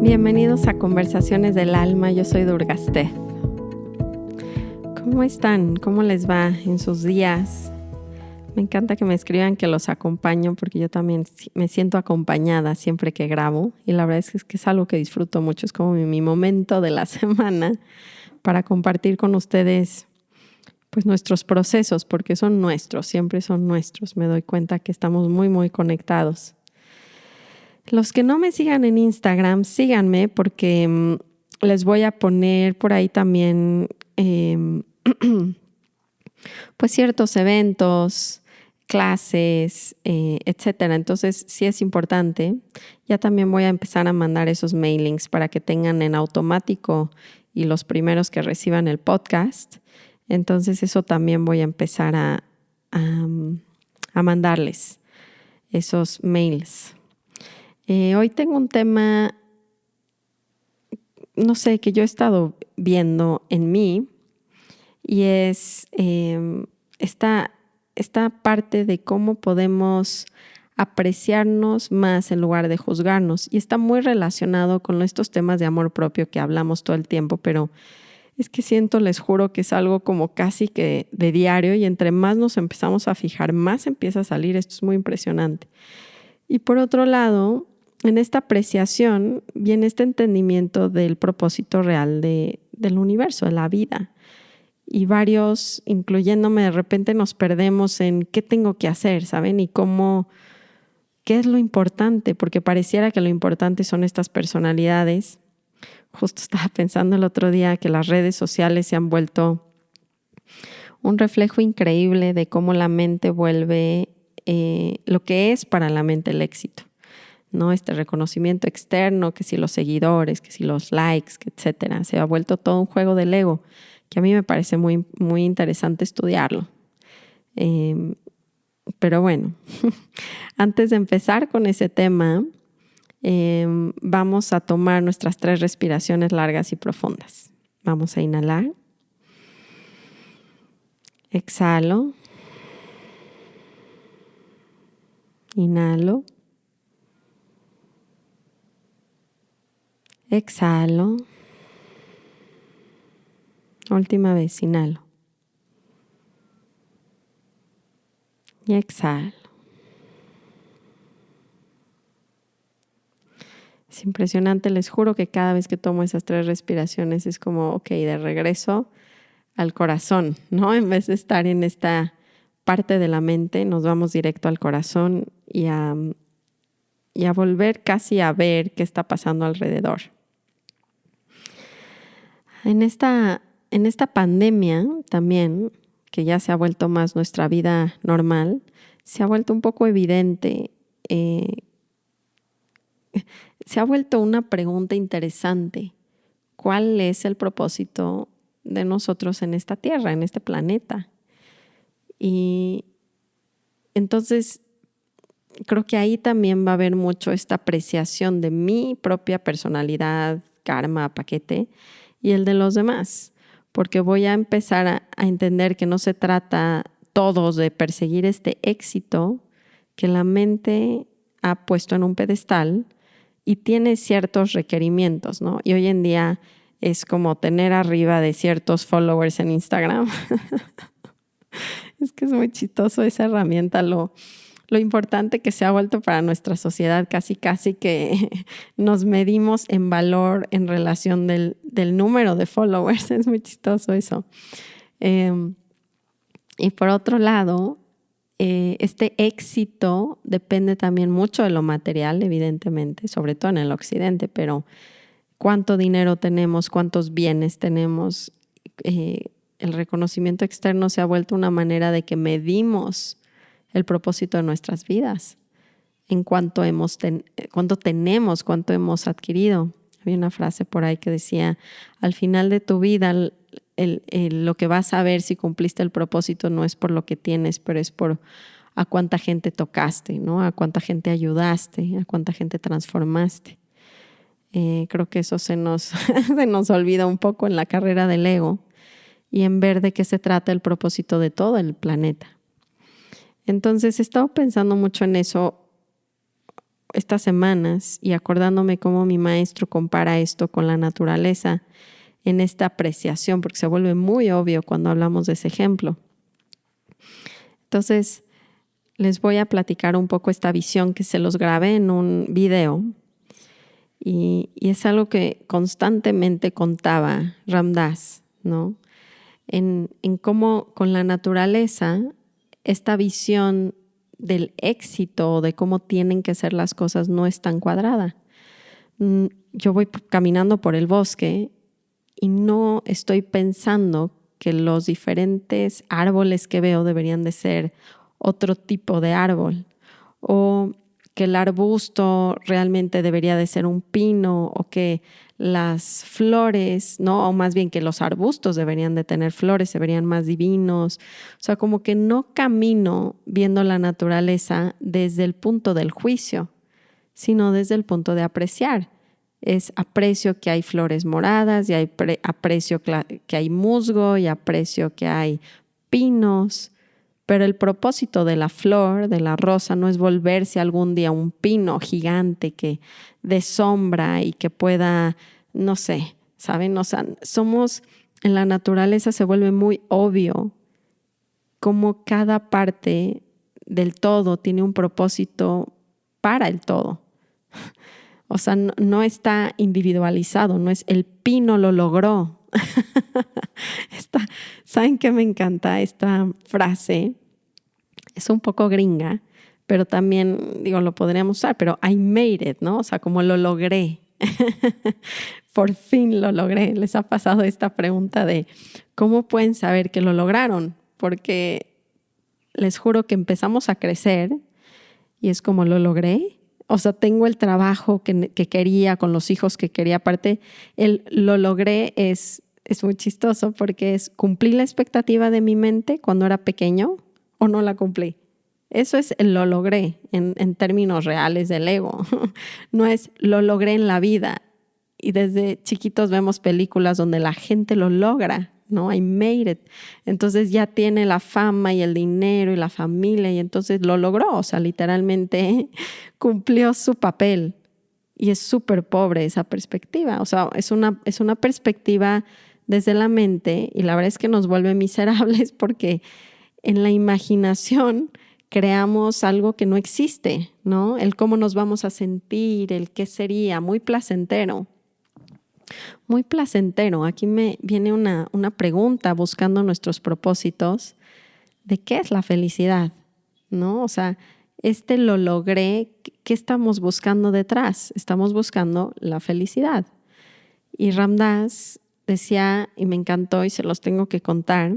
Bienvenidos a Conversaciones del Alma, yo soy Durga Steph. ¿Cómo están? ¿Cómo les va en sus días? Me encanta que me escriban que los acompaño porque yo también me siento acompañada siempre que grabo y la verdad es que es algo que disfruto mucho, es como mi momento de la semana para compartir con ustedes pues nuestros procesos porque son nuestros, siempre son nuestros. Me doy cuenta que estamos muy conectados. Los que no me sigan en Instagram, síganme porque les voy a poner por ahí también pues ciertos eventos, clases, etcétera. Entonces sí es importante. Ya también voy a empezar a mandar esos mailings para que tengan en automático y los primeros que reciban el podcast. Entonces eso también voy a empezar a mandarles esos mails. Hoy tengo un tema, no sé, que yo he estado viendo en mí y es esta parte de cómo podemos apreciarnos más en lugar de juzgarnos. Y está muy relacionado con estos temas de amor propio que hablamos todo el tiempo, pero es que les juro que es algo como casi que de diario y entre más nos empezamos a fijar, más empieza a salir. Esto es muy impresionante. Y por otro lado, en esta apreciación viene este entendimiento del propósito real del universo, de la vida. Y varios, incluyéndome, de repente nos perdemos en qué tengo que hacer, ¿saben? Y qué es lo importante, porque pareciera que lo importante son estas personalidades. Justo estaba pensando el otro día que las redes sociales se han vuelto un reflejo increíble de cómo la mente vuelve lo que es para la mente el éxito, ¿no? Este reconocimiento externo, que si los seguidores, que si los likes, etcétera. Se ha vuelto todo un juego del ego, que a mí me parece muy interesante estudiarlo. Pero bueno, antes de empezar con ese tema, vamos a tomar nuestras 3 respiraciones largas y profundas. Vamos a inhalar. Exhalo. Inhalo. Exhalo. Última vez, inhalo. Y exhalo. Es impresionante, les juro que cada vez que tomo esas 3 respiraciones es como, ok, de regreso al corazón, ¿no? En vez de estar en esta parte de la mente, nos vamos directo al corazón y a volver casi a ver qué está pasando alrededor. En esta pandemia también, que ya se ha vuelto más nuestra vida normal, se ha vuelto un poco evidente, se ha vuelto una pregunta interesante. ¿Cuál es el propósito de nosotros en esta tierra, en este planeta? Y entonces creo que ahí también va a haber mucho esta apreciación de mi propia personalidad, karma, paquete, y el de los demás, porque voy a empezar a entender que no se trata todos de perseguir este éxito que la mente ha puesto en un pedestal y tiene ciertos requerimientos, ¿no? Y hoy en día es como tener arriba de ciertos followers en Instagram. Es que es muy chistoso esa herramienta, lo importante que se ha vuelto para nuestra sociedad, casi que nos medimos en valor en relación del número de followers. Es muy chistoso eso. Y por otro lado, este éxito depende también mucho de lo material, evidentemente, sobre todo en el occidente, pero cuánto dinero tenemos, cuántos bienes tenemos. El reconocimiento externo se ha vuelto una manera de que medimos el propósito de nuestras vidas, en cuánto tenemos, cuánto hemos adquirido. Había una frase por ahí que decía, al final de tu vida, lo que vas a ver si cumpliste el propósito no es por lo que tienes, pero es por a cuánta gente tocaste, ¿no? A cuánta gente ayudaste, a cuánta gente transformaste. Creo que eso se nos olvida un poco en la carrera del ego y en ver de qué se trata el propósito de todo el planeta. Entonces he estado pensando mucho en eso estas semanas y acordándome cómo mi maestro compara esto con la naturaleza en esta apreciación, porque se vuelve muy obvio cuando hablamos de ese ejemplo. Entonces, les voy a platicar un poco esta visión que se los grabé en un video y es algo que constantemente contaba Ram Dass, ¿no? En cómo con la naturaleza esta visión del éxito o de cómo tienen que ser las cosas no es tan cuadrada. Yo voy caminando por el bosque y no estoy pensando que los diferentes árboles que veo deberían de ser otro tipo de árbol o que el arbusto realmente debería de ser un pino o que las flores, ¿no? O más bien que los arbustos deberían de tener flores, se verían más divinos. O sea, como que no camino viendo la naturaleza desde el punto del juicio, sino desde el punto de apreciar. Aprecio que hay flores moradas y aprecio que hay musgo y aprecio que hay pinos. Pero el propósito de la flor, de la rosa, no es volverse algún día un pino gigante que dé sombra y que pueda, no sé, ¿saben? O sea, en la naturaleza se vuelve muy obvio cómo cada parte del todo tiene un propósito para el todo. O sea, no está individualizado, no es el pino lo logró. ¿Saben qué me encanta esta frase? Es un poco gringa, pero también, lo podríamos usar, pero I made it, ¿no? O sea, como lo logré. Por fin lo logré. ¿Les ha pasado esta pregunta de cómo pueden saber que lo lograron? Porque les juro que empezamos a crecer y es como lo logré. O sea, tengo el trabajo que quería, con los hijos que quería. Aparte, lo logré es muy chistoso porque ¿cumplí la expectativa de mi mente cuando era pequeño o no la cumplí? Eso es lo logré en términos reales del ego. No es lo logré en la vida. Y desde chiquitos vemos películas donde la gente lo logra, ¿no? I made it. Entonces ya tiene la fama y el dinero y la familia y entonces lo logró. O sea, literalmente cumplió su papel. Y es súper pobre esa perspectiva. O sea, es una perspectiva desde la mente y la verdad es que nos vuelve miserables porque en la imaginación creamos algo que no existe, ¿no? El cómo nos vamos a sentir, el qué sería, muy placentero. Muy placentero. Aquí me viene una pregunta buscando nuestros propósitos de qué es la felicidad, ¿no? O sea, lo logré, ¿qué estamos buscando detrás? Estamos buscando la felicidad. Y Ram Dass decía, y me encantó y se los tengo que contar,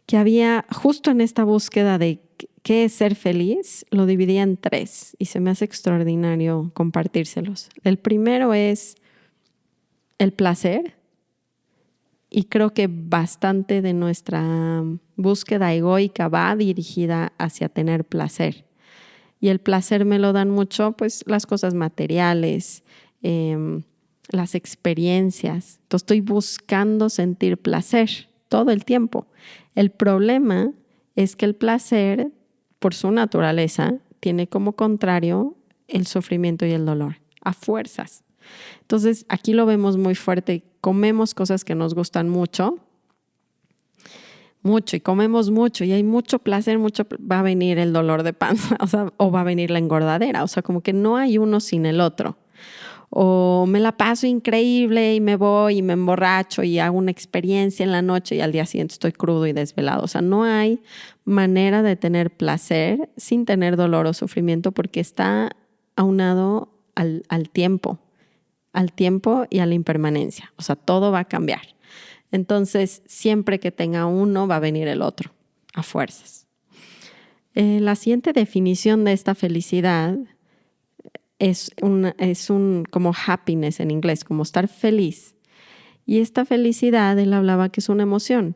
que había justo en esta búsqueda de qué es ser feliz, lo dividía en 3 y se me hace extraordinario compartírselos. El primero es el placer y creo que bastante de nuestra búsqueda egoica va dirigida hacia tener placer. Y el placer me lo dan mucho, pues, las cosas materiales, las experiencias. Entonces estoy buscando sentir placer todo el tiempo. El problema es que el placer, por su naturaleza, tiene como contrario el sufrimiento y el dolor, a fuerzas. Entonces, aquí lo vemos muy fuerte. Comemos cosas que nos gustan mucho y comemos mucho y hay mucho placer, va a venir el dolor de panza, o va a venir la engordadera. O sea, como que no hay uno sin el otro. O me la paso increíble y me voy y me emborracho y hago una experiencia en la noche y al día siguiente estoy crudo y desvelado. O sea, no hay manera de tener placer sin tener dolor o sufrimiento porque está aunado al tiempo y a la impermanencia. O sea, todo va a cambiar. Entonces, siempre que tenga uno, va a venir el otro, a fuerzas. La siguiente definición de esta felicidad es como happiness en inglés, como estar feliz. Y esta felicidad, él hablaba que es una emoción.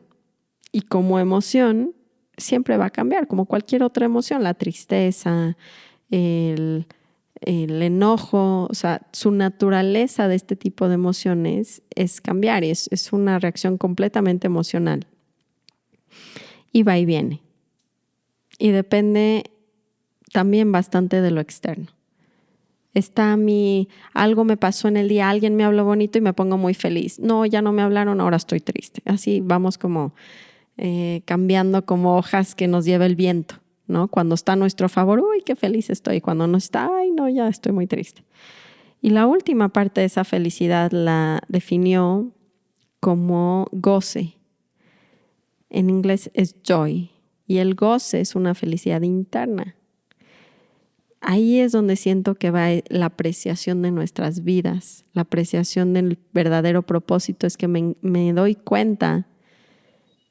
Y como emoción, siempre va a cambiar, como cualquier otra emoción, la tristeza, el enojo, o sea, su naturaleza de este tipo de emociones es cambiar y es una reacción completamente emocional. Y va y viene. Y depende también bastante de lo externo. Algo me pasó en el día, alguien me habló bonito y me pongo muy feliz. No, ya no me hablaron, ahora estoy triste. Así vamos como cambiando como hojas que nos lleva el viento, ¿no? Cuando está a nuestro favor, uy, qué feliz estoy. Cuando no está, ay, no, ya estoy muy triste. Y la última parte de esa felicidad la definió como goce. En inglés es joy. Y el goce es una felicidad interna. Ahí es donde siento que va la apreciación de nuestras vidas, la apreciación del verdadero propósito. Es que me doy cuenta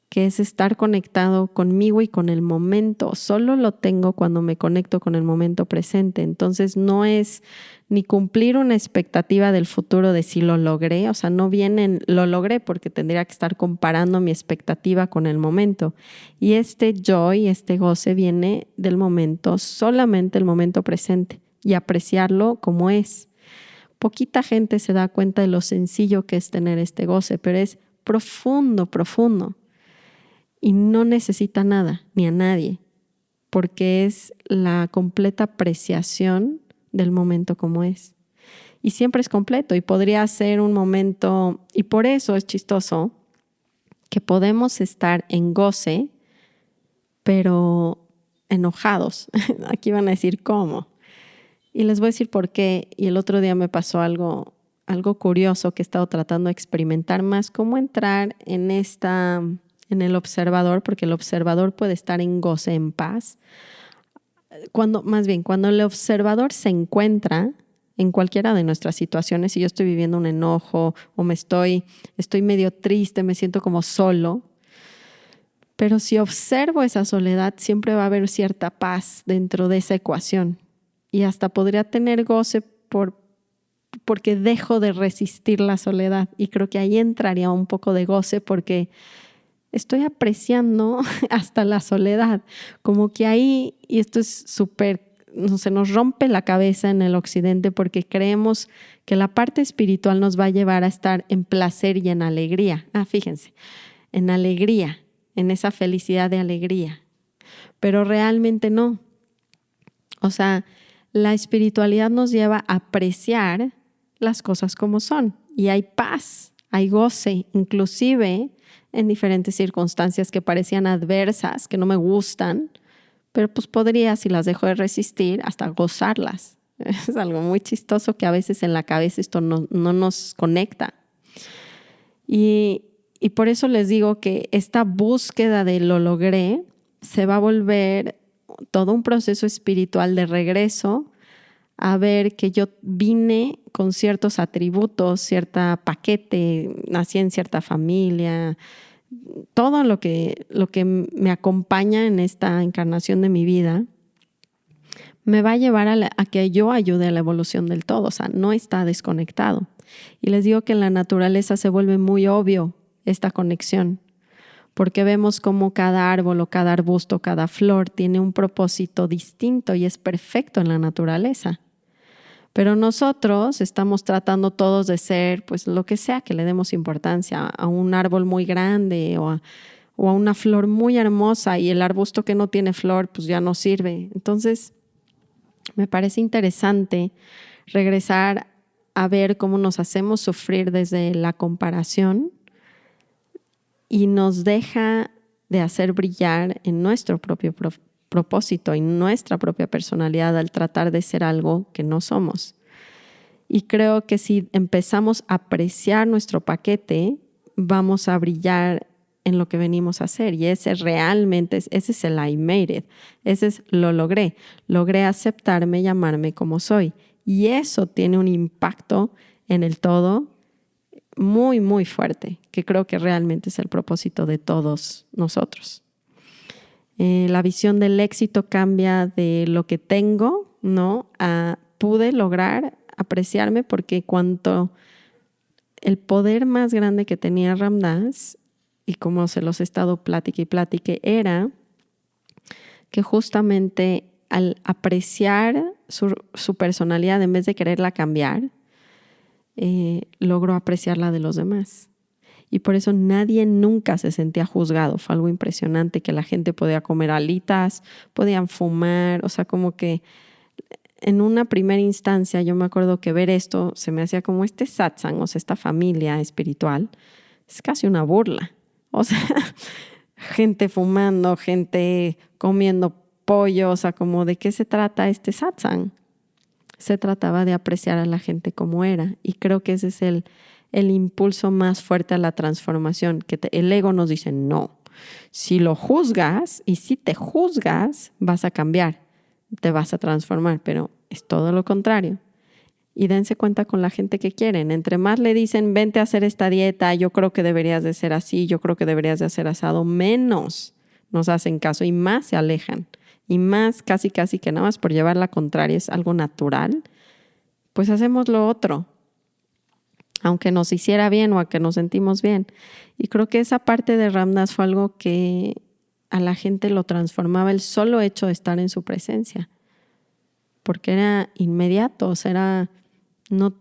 que es estar conectado conmigo y con el momento. Solo lo tengo cuando me conecto con el momento presente. Entonces no es ni cumplir una expectativa del futuro de si lo logré. O sea, no viene lo logré porque tendría que estar comparando mi expectativa con el momento. Y este joy, este goce viene del momento, solamente el momento presente y apreciarlo como es. Poquita gente se da cuenta de lo sencillo que es tener este goce, pero es profundo, profundo. Y no necesita nada, ni a nadie, porque es la completa apreciación del momento como es. Y siempre es completo y podría ser un momento, y por eso es chistoso que podemos estar en goce, pero enojados. Aquí van a decir cómo. Y les voy a decir por qué. Y el otro día me pasó algo curioso que he estado tratando de experimentar más, cómo entrar en el observador, porque el observador puede estar en goce, en paz. Cuando el observador se encuentra en cualquiera de nuestras situaciones, si yo estoy viviendo un enojo o estoy medio triste, me siento como solo, pero si observo esa soledad, siempre va a haber cierta paz dentro de esa ecuación y hasta podría tener goce porque dejo de resistir la soledad, y creo que ahí entraría un poco de goce porque estoy apreciando hasta la soledad, como que ahí, y esto es súper, se nos rompe la cabeza en el occidente porque creemos que la parte espiritual nos va a llevar a estar en placer y en alegría. Fíjense, en alegría, en esa felicidad de alegría, pero realmente no. O sea, la espiritualidad nos lleva a apreciar las cosas como son y hay paz, hay goce, inclusive en diferentes circunstancias que parecían adversas, que no me gustan, pero pues podría, si las dejo de resistir, hasta gozarlas. Es algo muy chistoso que a veces en la cabeza esto no nos conecta. Y por eso les digo que esta búsqueda de lo logré se va a volver todo un proceso espiritual de regreso a ver que yo vine con ciertos atributos, cierta paquete, nací en cierta familia, todo lo que me acompaña en esta encarnación de mi vida me va a llevar a que yo ayude a la evolución del todo. O sea, no está desconectado. Y les digo que en la naturaleza se vuelve muy obvio esta conexión, porque vemos cómo cada árbol o cada arbusto, cada flor tiene un propósito distinto y es perfecto en la naturaleza. Pero nosotros estamos tratando todos de ser, pues lo que sea que le demos importancia, a un árbol muy grande o a una flor muy hermosa, y el arbusto que no tiene flor pues ya no sirve. Entonces me parece interesante regresar a ver cómo nos hacemos sufrir desde la comparación y nos deja de hacer brillar en nuestro propio propósito y nuestra propia personalidad al tratar de ser algo que no somos. Y creo que si empezamos a apreciar nuestro paquete, vamos a brillar en lo que venimos a hacer. Y ese es el I made it. Ese es lo logré. Logré aceptarme y amarme como soy. Y eso tiene un impacto en el todo muy, muy fuerte, que creo que realmente es el propósito de todos nosotros. La visión del éxito cambia de lo que tengo, ¿no? A pude lograr apreciarme, porque el poder más grande que tenía Ram Dass, y como se los he estado platique, era que justamente al apreciar su personalidad, en vez de quererla cambiar, logró apreciar la de los demás. Y por eso nadie nunca se sentía juzgado. Fue algo impresionante que la gente podía comer alitas, podían fumar, o sea, como que en una primera instancia yo me acuerdo que ver esto se me hacía como este satsang, o sea, esta familia espiritual, es casi una burla. O sea, gente fumando, gente comiendo pollo, o sea, como ¿de qué se trata este satsang? Se trataba de apreciar a la gente como era, y creo que ese es el impulso más fuerte a la transformación, que el ego nos dice no. Si lo juzgas y si te juzgas, vas a cambiar, te vas a transformar, pero es todo lo contrario. Y dense cuenta con la gente que quieren. Entre más le dicen, vente a hacer esta dieta, yo creo que deberías de ser así, yo creo que deberías de hacer asado, menos nos hacen caso y más se alejan. Y más casi que nada más por llevar la contraria es algo natural, pues hacemos lo otro, aunque nos hiciera bien o aunque nos sentimos bien. Y creo que esa parte de Ram Dass fue algo que a la gente lo transformaba el solo hecho de estar en su presencia, porque era inmediato, o sea, no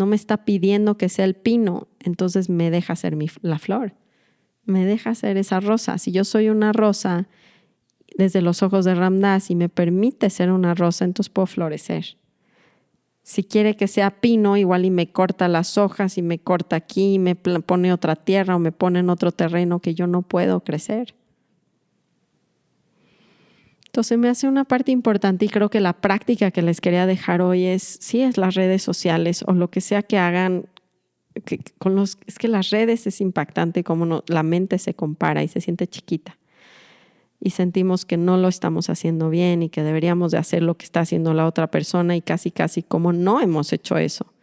me está pidiendo que sea el pino, entonces me deja ser la flor, me deja ser esa rosa. Si yo soy una rosa desde los ojos de Ram Dass y me permite ser una rosa, entonces puedo florecer. Si quiere que sea pino, igual y me corta las hojas y me corta aquí y me pone otra tierra o me pone en otro terreno que yo no puedo crecer. Entonces me hace una parte importante y creo que la práctica que les quería dejar hoy es las redes sociales o lo que sea que hagan. Es que las redes es impactante como la mente se compara y se siente chiquita. Y sentimos que no lo estamos haciendo bien y que deberíamos de hacer lo que está haciendo la otra persona y casi como no hemos hecho eso.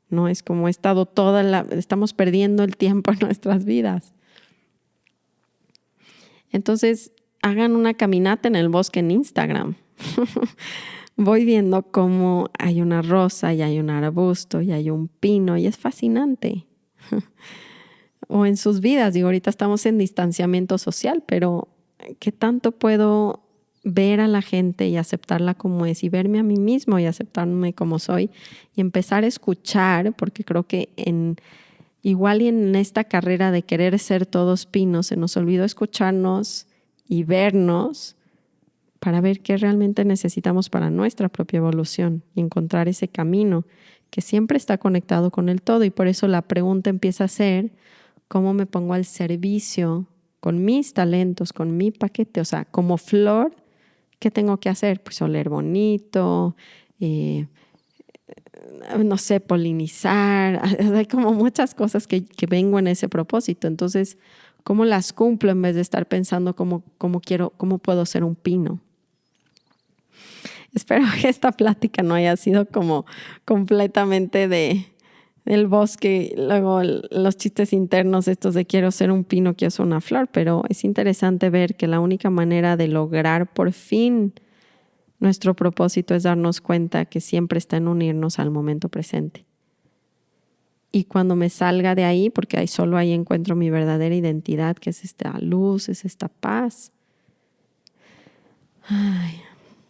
No es como estamos perdiendo el tiempo en nuestras vidas. Entonces, hagan una caminata en el bosque en Instagram. Voy viendo cómo hay una rosa y hay un arbusto y hay un pino y es fascinante. O en sus vidas, digo, ahorita estamos en distanciamiento social, pero ¿qué tanto puedo ver a la gente y aceptarla como es y verme a mí mismo y aceptarme como soy y empezar a escuchar? Porque creo que igual y en esta carrera de querer ser todos pinos se nos olvidó escucharnos y vernos para ver qué realmente necesitamos para nuestra propia evolución y encontrar ese camino que siempre está conectado con el todo. Y por eso la pregunta empieza a ser, ¿cómo me pongo al servicio con mis talentos, con mi paquete? O sea, como flor, ¿qué tengo que hacer? Pues oler bonito, no sé, polinizar. Hay como muchas cosas que vengo en ese propósito. Entonces, ¿cómo las cumplo en vez de estar pensando cómo puedo ser un pino? Espero que esta plática no haya sido como completamente del bosque, luego los chistes internos estos de quiero ser un pino, quiero ser una flor, pero es interesante ver que la única manera de lograr por fin nuestro propósito es darnos cuenta que siempre está en unirnos al momento presente. Y cuando me salga de ahí, porque solo ahí encuentro mi verdadera identidad, que es esta luz, es esta paz.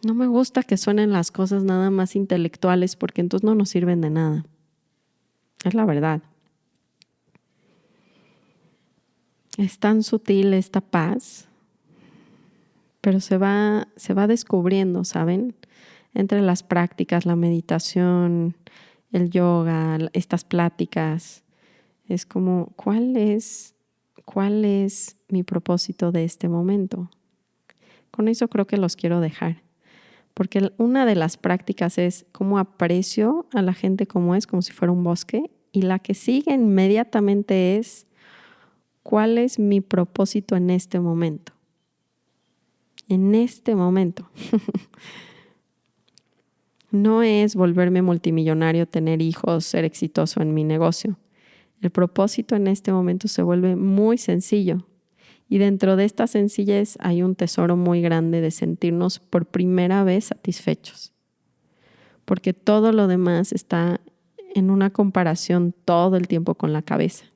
No me gusta que suenen las cosas nada más intelectuales porque entonces no nos sirven de nada. Es la verdad. Es tan sutil esta paz, pero se va descubriendo, ¿saben? Entre las prácticas, la meditación, el yoga, estas pláticas. Es como, ¿cuál es mi propósito de este momento? Con eso creo que los quiero dejar. Porque una de las prácticas es cómo aprecio a la gente como es, como si fuera un bosque. Y la que sigue inmediatamente es cuál es mi propósito en este momento. En este momento. No es volverme multimillonario, tener hijos, ser exitoso en mi negocio. El propósito en este momento se vuelve muy sencillo. Y dentro de esta sencillez hay un tesoro muy grande de sentirnos por primera vez satisfechos. Porque todo lo demás está en una comparación todo el tiempo con la cabeza.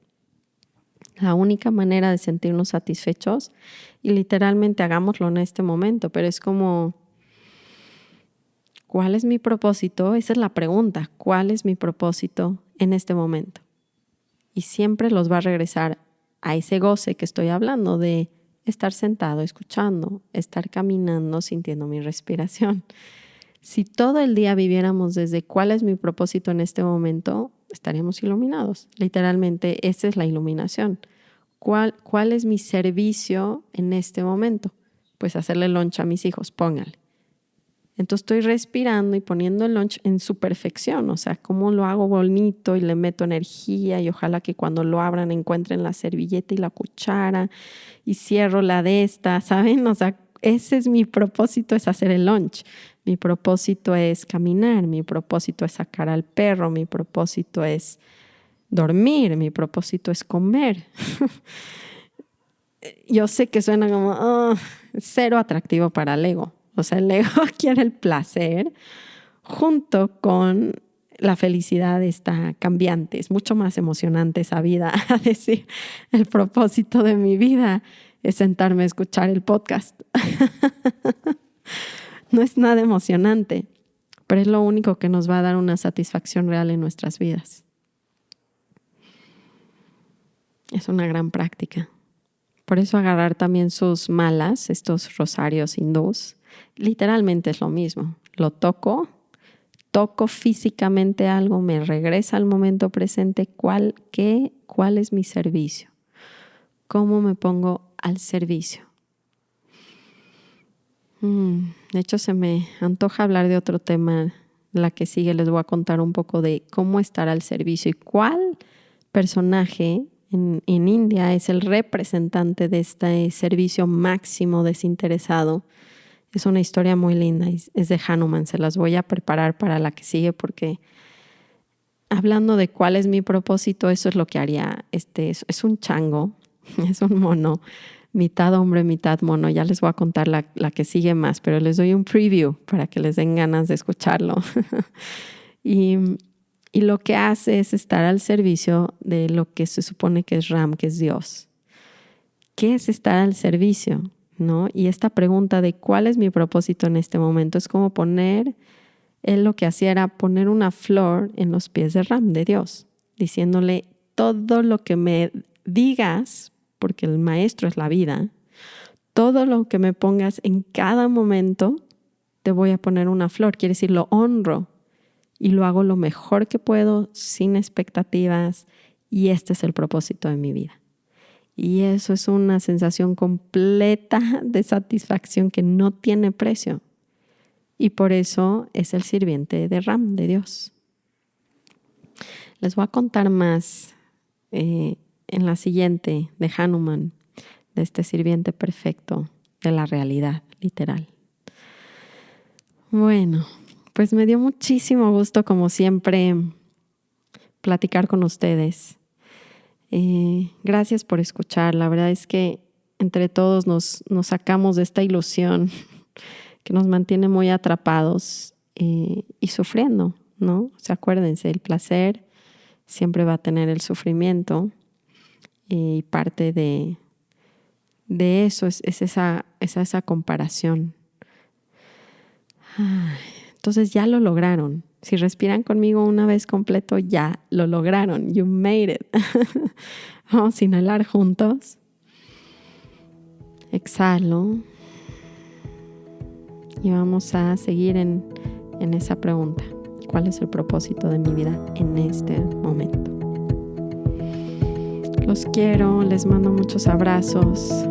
La única manera de sentirnos satisfechos, y literalmente hagámoslo en este momento, pero es como, ¿cuál es mi propósito? Esa es la pregunta. ¿Cuál es mi propósito en este momento? Y siempre los va a regresar a ese goce que estoy hablando de estar sentado, escuchando, estar caminando, sintiendo mi respiración. Si todo el día viviéramos desde cuál es mi propósito en este momento, estaríamos iluminados. Literalmente, esa es la iluminación. ¿Cuál es mi servicio en este momento? Pues hacerle lunch a mis hijos, póngale. Entonces estoy respirando y poniendo el lunch en su perfección, o sea, cómo lo hago bonito y le meto energía y ojalá que cuando lo abran encuentren la servilleta y la cuchara y cierro la de esta, ¿saben? O sea, ese es mi propósito, es hacer el lunch. Mi propósito es caminar, mi propósito es sacar al perro, mi propósito es dormir, mi propósito es comer. Yo sé que suena como cero atractivo para el ego. O sea, el ego quiere el placer junto con la felicidad está cambiante. Es mucho más emocionante esa vida. A decir, el propósito de mi vida es sentarme a escuchar el podcast. No es nada emocionante, pero es lo único que nos va a dar una satisfacción real en nuestras vidas. Es una gran práctica. Por eso agarrar también sus malas, estos rosarios hindús, literalmente es lo mismo. Lo toco físicamente algo, me regresa al momento presente. ¿Cuál es mi servicio? ¿Cómo me pongo al servicio? De hecho, se me antoja hablar de otro tema. La que sigue les voy a contar un poco de cómo estar al servicio y cuál personaje en India es el representante de este servicio máximo desinteresado. Es una historia muy linda, es de Hanuman. Se las voy a preparar para la que sigue porque hablando de cuál es mi propósito, eso es lo que haría. Es un chango, es un mono, mitad hombre, mitad mono. Ya les voy a contar la que sigue más, pero les doy un preview para que les den ganas de escucharlo. Y lo que hace es estar al servicio de lo que se supone que es Ram, que es Dios. ¿Qué es estar al servicio? ¿No? Y esta pregunta de cuál es mi propósito en este momento es como él lo que hacía era poner una flor en los pies de Ram, de Dios, diciéndole todo lo que me digas, porque el maestro es la vida, todo lo que me pongas en cada momento, te voy a poner una flor. Quiere decir, lo honro y lo hago lo mejor que puedo, sin expectativas, y este es el propósito de mi vida. Y eso es una sensación completa de satisfacción que no tiene precio. Y por eso es el sirviente de Ram, de Dios. Les voy a contar más en la siguiente de Hanuman, de este sirviente perfecto de la realidad, literal. Bueno, pues me dio muchísimo gusto, como siempre, platicar con ustedes. Gracias por escuchar. La verdad es que entre todos nos sacamos de esta ilusión que nos mantiene muy atrapados y sufriendo, ¿no? O sea, acuérdense, el placer siempre va a tener el sufrimiento y parte de eso es esa comparación. Entonces ya lo lograron. Si respiran conmigo una vez completo, ya lo lograron. You made it. Vamos a inhalar juntos. Exhalo. Y vamos a seguir en esa pregunta. ¿Cuál es el propósito de mi vida en este momento? Los quiero, les mando muchos abrazos.